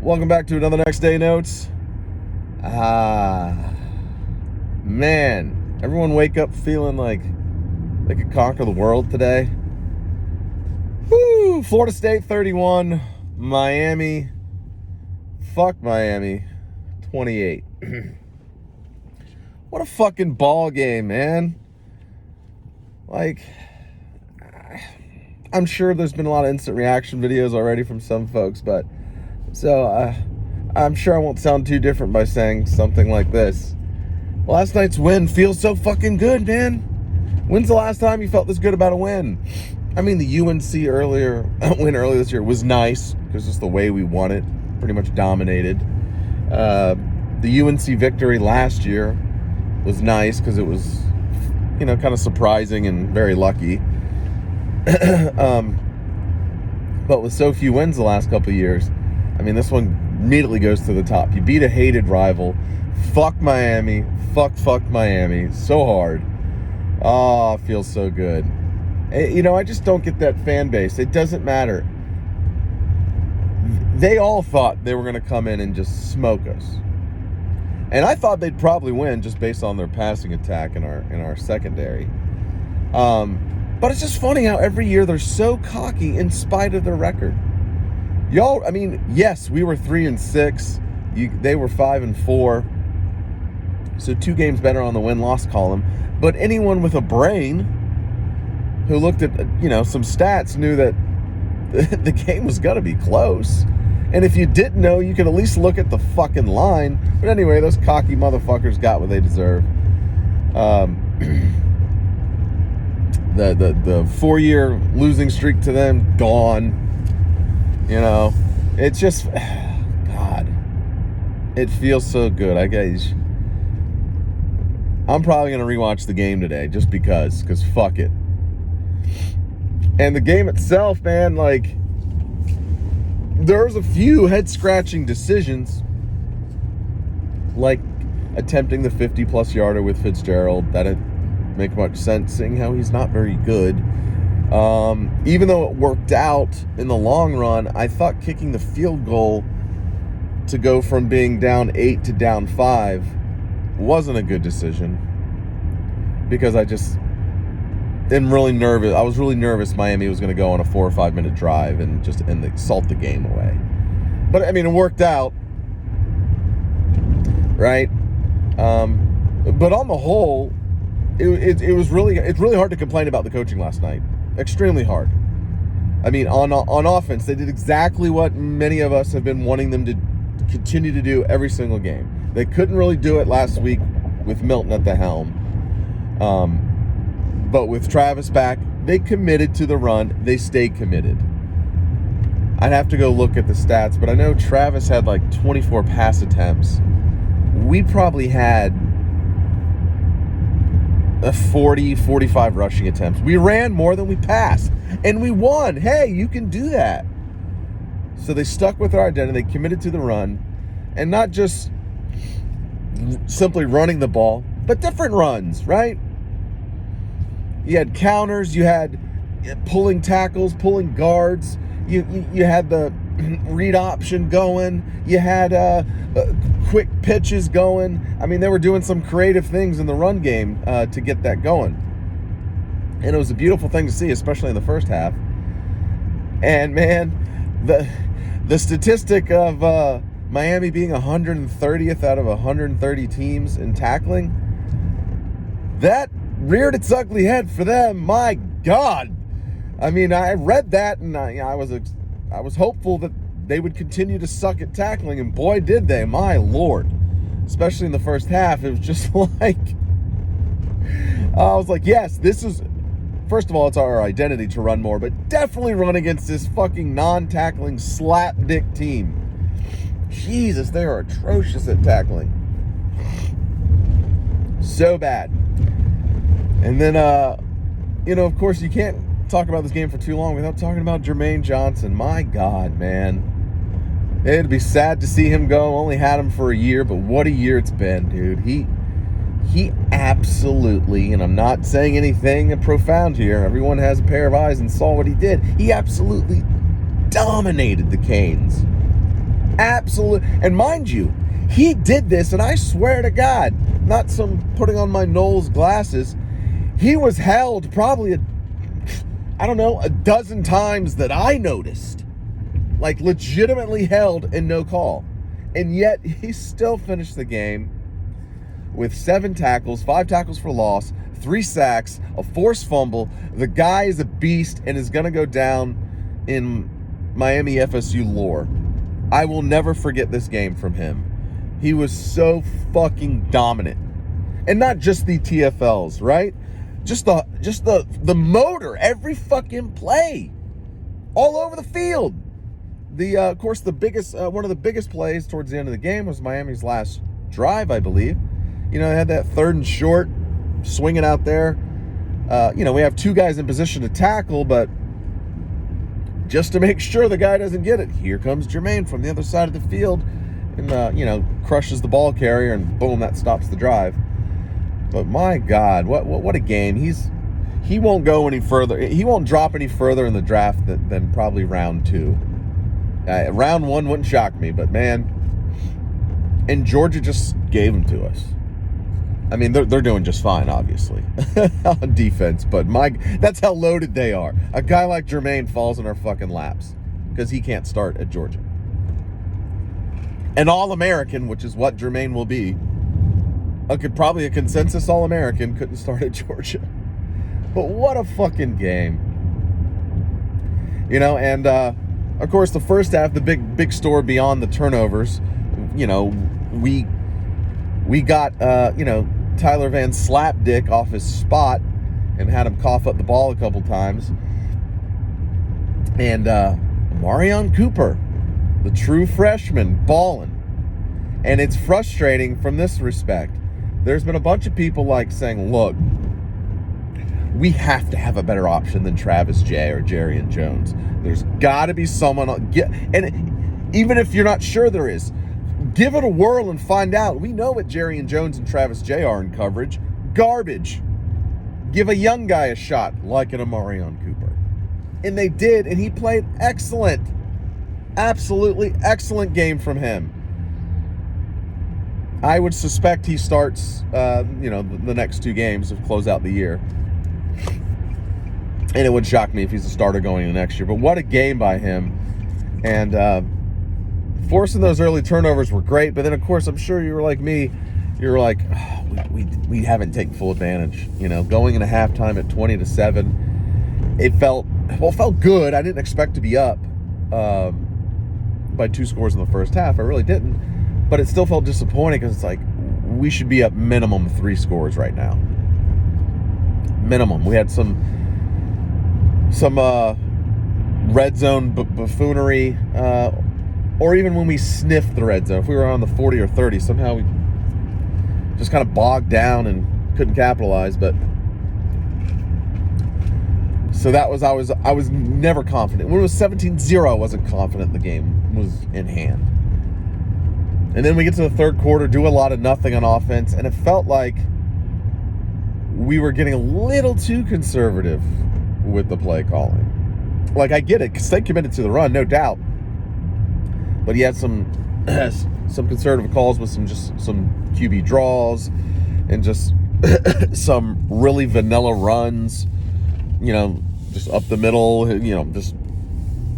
Welcome back to another Next Day Notes. Man, everyone wake up feeling like they could conquer the world today. Woo! Florida State 31, Miami, fuck Miami, 28. What a fucking ball game, man. Like, I'm sure there's been a lot of instant reaction videos already from some folks, but so I'm sure I won't sound too different by saying something like this. Last night's win feels so fucking good, man. When's the last time you felt this good about a win? I mean, the UNC win earlier this year was nice because it's the way we won it, pretty much dominated. The UNC victory last year was nice because it was, kind of surprising and very lucky. But with so few wins the last couple of years, I mean, this one immediately goes to the top. You beat a hated rival. Fuck Miami. Fuck Miami. So hard. Oh, it feels so good. I just don't get that fan base. It doesn't matter. They all thought they were going to come in and just smoke us. And I thought they'd probably win just based on their passing attack in our secondary. But it's just funny how every year they're so cocky in spite of their record. Y'all, I mean, yes, we were 3-6. They were 5-4. So 2 games better on the win-loss column. But anyone with a brain who looked at, some stats knew that the game was going to be close. And if you didn't know, you could at least look at the fucking line. But anyway, those cocky motherfuckers got what they deserve. The 4-year losing streak to them, gone. It's just, God, it feels so good. I'm probably going to rewatch the game today just because fuck it. And the game itself, man, like, there's a few head-scratching decisions, like attempting the 50-plus yarder with Fitzgerald. That didn't make much sense, seeing how he's not very good. Even though it worked out in the long run, I thought kicking the field goal to go from being down 8 to down 5 wasn't a good decision, because I just am really nervous. I was really nervous Miami was going to go on a 4 or 5 minute drive and salt the game away. But I mean, it worked out, right? But on the whole, it's really hard to complain about the coaching last night. Extremely hard. I mean, on offense, they did exactly what many of us have been wanting them to continue to do every single game. They couldn't really do it last week with Milton at the helm. But with Travis back, they committed to the run. They stayed committed. I'd have to go look at the stats, but I know Travis had like 24 pass attempts. We probably had 45 rushing attempts. We ran more than we passed, and we won. Hey, you can do that. So they stuck with our identity. They committed to the run, and not just simply running the ball, but different runs, right? You had counters, you had pulling tackles, pulling guards, you had the read option going, you had quick pitches going. I mean, they were doing some creative things in the run game to get that going. And it was a beautiful thing to see, especially in the first half. And man, the statistic of Miami being 130th out of 130 teams in tackling, that reared its ugly head for them. My God. I mean, I read that, and I was hopeful that they would continue to suck at tackling, and boy, did they. My Lord. Especially in the first half, it was just like, I was like, yes, this is, first of all, it's our identity to run more, but definitely run against this fucking non-tackling slapdick team. Jesus, they are atrocious at tackling. So bad. And then, of course, you can't talk about this game for too long without talking about Jermaine Johnson. My God, man. It'd be sad to see him go. Only had him for a year, but what a year it's been, dude. He absolutely, and I'm not saying anything profound here. Everyone has a pair of eyes and saw what he did. He absolutely dominated the Canes. Absolute. And mind you, he did this, and I swear to God, not some putting on my Knowles glasses, he was held probably a dozen times that I noticed. Like, legitimately held and no call. And yet, he still finished the game with 7 tackles, 5 tackles for loss, 3 sacks, a forced fumble. The guy is a beast and is going to go down in Miami FSU lore. I will never forget this game from him. He was so fucking dominant. And not just the TFLs, right? Just the motor, every fucking play. All over the field. Of course, one of the biggest plays towards the end of the game was Miami's last drive, I believe. They had that 3rd and short, swinging out there. We have 2 guys in position to tackle, but just to make sure the guy doesn't get it, here comes Jermaine from the other side of the field and, crushes the ball carrier, and boom, that stops the drive. But my God, what a game. He won't go any further. He won't drop any further in the draft than probably round 2. Round 1 wouldn't shock me, but man, and Georgia just gave him to us. I mean, they're doing just fine, obviously, on defense, but that's how loaded they are. A guy like Jermaine falls in our fucking laps because he can't start at Georgia. An All-American, which is what Jermaine will be, probably a consensus All-American, couldn't start at Georgia. But what a fucking game. And of course, the first half, the big story beyond the turnovers, we got, Tyler Van Slapdick off his spot and had him cough up the ball a couple times. And Marion Cooper, the true freshman, balling. And it's frustrating from this respect. There's been a bunch of people saying, look, we have to have a better option than Travis J or Jerrion Jones. There's got to be someone. And even if you're not sure there is, give it a whirl and find out. We know what Jerrion Jones and Travis J are in coverage. Garbage. Give a young guy a shot like an Amarion Cooper. And they did, and he played excellent. Absolutely excellent game from him. I would suspect he starts, the next 2 games to close out the year. And it would shock me if he's a starter going into next year. But what a game by him. And forcing those early turnovers were great. But then, of course, I'm sure you were like me. You were like, we haven't taken full advantage. Going into halftime at 20-7, it felt good. I didn't expect to be up by 2 scores in the first half. I really didn't. But it still felt disappointing because it's we should be up minimum 3 scores right now. Minimum. We had some red zone buffoonery, or even when we sniffed the red zone. If we were on the 40 or 30, somehow we just kind of bogged down and couldn't capitalize. But so that was, I was never confident. When it was 17-0, I wasn't confident the game was in hand. And then we get to the third quarter, do a lot of nothing on offense, and it felt like we were getting a little too conservative with the play calling. I get it, because they committed to the run, no doubt. But he had some conservative calls with some QB draws and just some really vanilla runs, just up the middle, just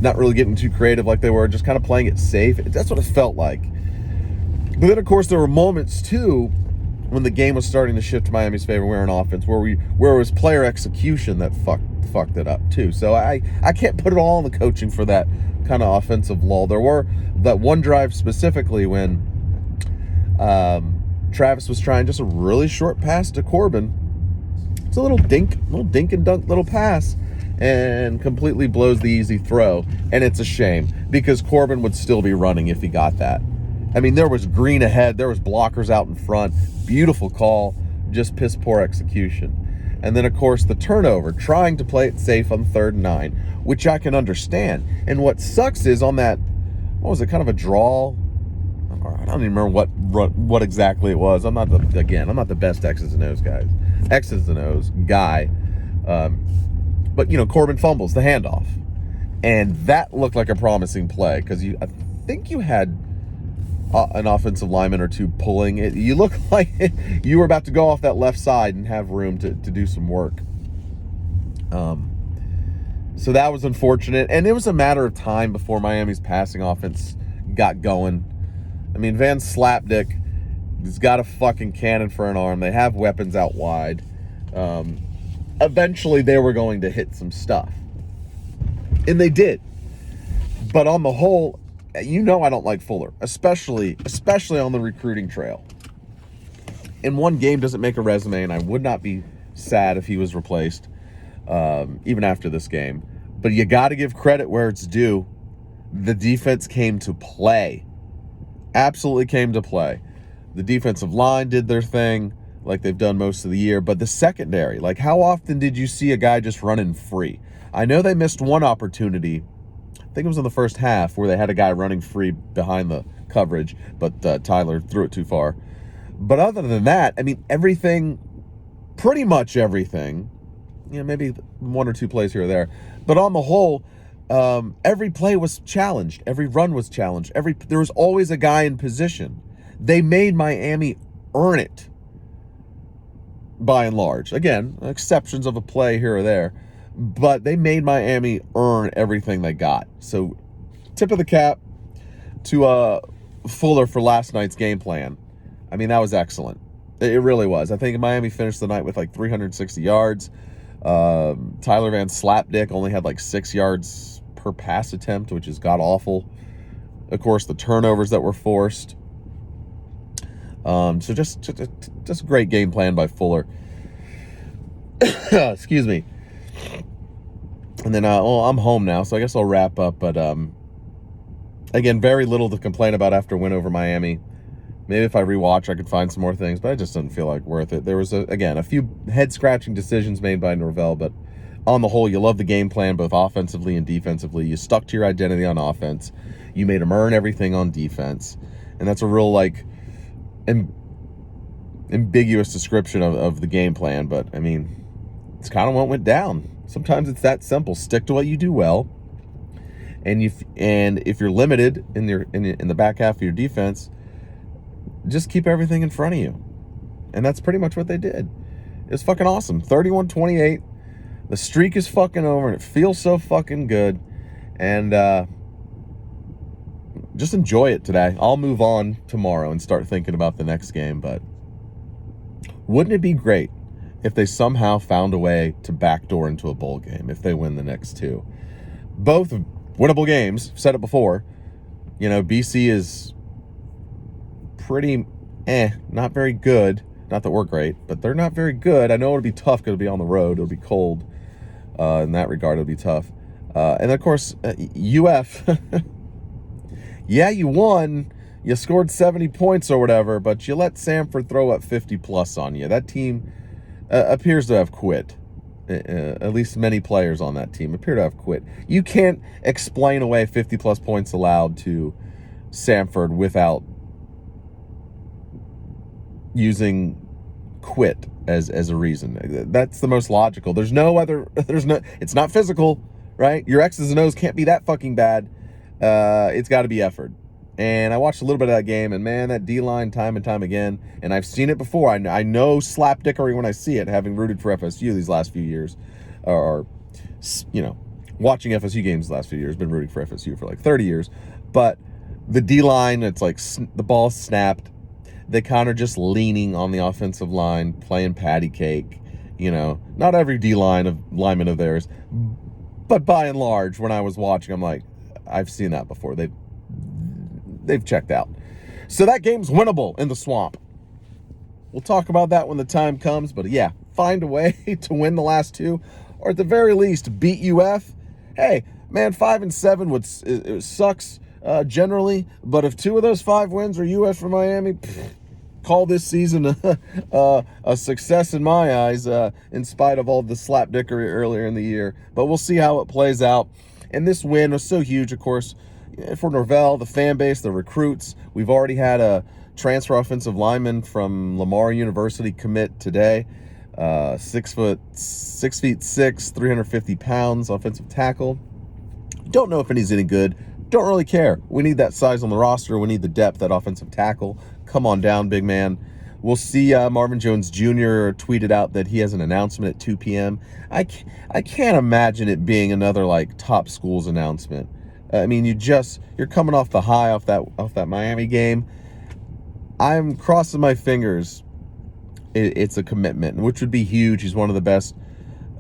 not really getting too creative like they were, just kind of playing it safe. That's what it felt like. But then, of course, there were moments, too, when the game was starting to shift to Miami's favor. We were on offense, where it was player execution that fucked it up, too. So I can't put it all on the coaching for that kind of offensive lull. There were that one drive specifically when Travis was trying just a really short pass to Corbin. It's a little dink and dunk little pass, and completely blows the easy throw. And it's a shame, because Corbin would still be running if he got that. I mean, there was green ahead. There was blockers out in front. Beautiful call. Just piss poor execution. And then, of course, the turnover, trying to play it safe on 3rd and 9, which I can understand. And what sucks is on that, what was it, kind of a draw? I don't even remember what exactly it was. I'm not the best X's and O's guy. But, Corbin fumbles the handoff. And that looked like a promising play, because I think you had an offensive lineman or two pulling it. You look like you were about to go off that left side and have room to do some work. So that was unfortunate, and it was a matter of time before Miami's passing offense got going. I mean, Van Slapdick has got a fucking cannon for an arm. They have weapons out wide. Eventually, they were going to hit some stuff, and they did. But on the whole, you know I don't like Fuller, especially on the recruiting trail. And one game doesn't make a resume, and I would not be sad if he was replaced, even after this game. But you got to give credit where it's due. The defense came to play. Absolutely came to play. The defensive line did their thing like they've done most of the year. But the secondary, like how often did you see a guy just running free? I know they missed one opportunity. I think it was in the first half where they had a guy running free behind the coverage, but Tyler threw it too far. But other than that, I mean, everything, pretty much everything, maybe one or two plays here or there, but on the whole, every play was challenged. Every run was challenged. There was always a guy in position. They made Miami earn it, by and large. Again, exceptions of a play here or there, but they made Miami earn everything they got. So, tip of the cap to Fuller for last night's game plan. I mean, that was excellent. It really was. I think Miami finished the night with like 360 yards. Tyler Van Slapdick only had like 6 yards per pass attempt, which is god-awful. Of course, the turnovers that were forced. So just a great game plan by Fuller. Excuse me. And then, I'm home now, so I guess I'll wrap up. But, again, very little to complain about after a win over Miami. Maybe if I rewatch, I could find some more things, but it just doesn't feel like worth it. There was, a few head-scratching decisions made by Norvell, but on the whole, you love the game plan, both offensively and defensively. You stuck to your identity on offense. You made them earn everything on defense. And that's a real, ambiguous description of the game plan, but, I mean, it's kind of what went down. Sometimes it's that simple. Stick to what you do well, and if you're limited in the back half of your defense, just keep everything in front of you. And that's pretty much what they did. It was fucking awesome. 31-28. The streak is fucking over, and it feels so fucking good. And just enjoy it today. I'll move on tomorrow and start thinking about the next game. But wouldn't it be great if they somehow found a way to backdoor into a bowl game if they win the next two? Both winnable games. Said it before. BC is pretty not very good. Not that we're great, but they're not very good. I know it'll be tough because it'll be on the road. It'll be cold. In that regard, it'll be tough. And of course, UF, yeah, you won. You scored 70 points or whatever, but you let Samford throw up 50 plus on you. That team appears to have quit. At least many players on that team appear to have quit. You can't explain away 50 plus points allowed to Samford without using quit as a reason. That's the most logical. It's not physical, right? Your X's and O's can't be that fucking bad. It's got to be effort. And I watched a little bit of that game, and man, that D-line time and time again, and I've seen it before. I know slapdickery when I see it, having rooted for FSU these last few years, or watching FSU games the last few years, been rooting for FSU for like 30 years. But the D-line, it's like the ball snapped. They kind of just leaning on the offensive line, playing patty cake. Not every lineman of theirs, but by and large, when I was watching, I'm like, I've seen that before. They've checked out. So that game's winnable in the swamp. We'll talk about that when the time comes, but yeah, find a way to win the last two, or at the very least, beat UF. Hey, man, 5-7 it sucks generally, but if 2 of those 5 wins are UF for Miami, call this season a success in my eyes, in spite of all the slapdickery earlier in the year. But we'll see how it plays out. And this win was so huge, of course, for Norvell, the fan base, the recruits. We've already had a transfer offensive lineman from Lamar University commit today. 6'6", 350 pounds, offensive tackle. Don't know if he's any good. Don't really care. We need that size on the roster. We need the depth, that offensive tackle. Come on down, big man. We'll see. Marvin Jones Jr. tweeted out that he has an announcement at 2 p.m. I can't imagine it being another like top schools announcement. I mean, you're coming off the high off that Miami game. I'm crossing my fingers. It's a commitment, which would be huge. He's one of the best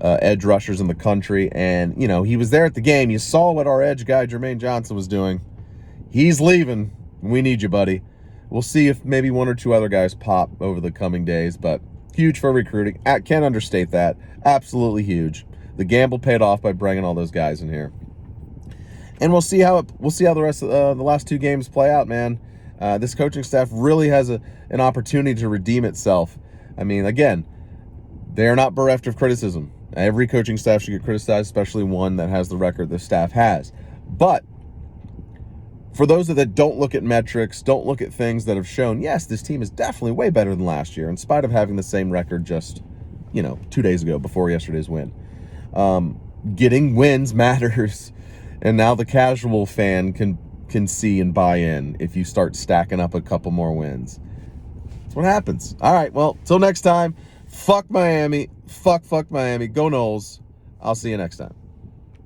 edge rushers in the country, and you know he was there at the game. You saw what our edge guy Jermaine Johnson was doing. He's leaving. We need you, buddy. We'll see if maybe one or two other guys pop over the coming days, but huge for recruiting. I can't understate that. Absolutely huge. The gamble paid off by bringing all those guys in here, and we'll see how the rest of the last two games play out, man. This coaching staff really has an opportunity to redeem itself. I mean, again, they are not bereft of criticism. Every coaching staff should get criticized, especially one that has the record the staff has. But for those that don't look at metrics, don't look at things that have shown, yes, this team is definitely way better than last year, in spite of having the same record just, 2 days ago before yesterday's win. Getting wins matters, and now the casual fan can see and buy in if you start stacking up a couple more wins. That's what happens. All right, well, till next time, fuck Miami. Fuck Miami. Go Noles. I'll see you next time.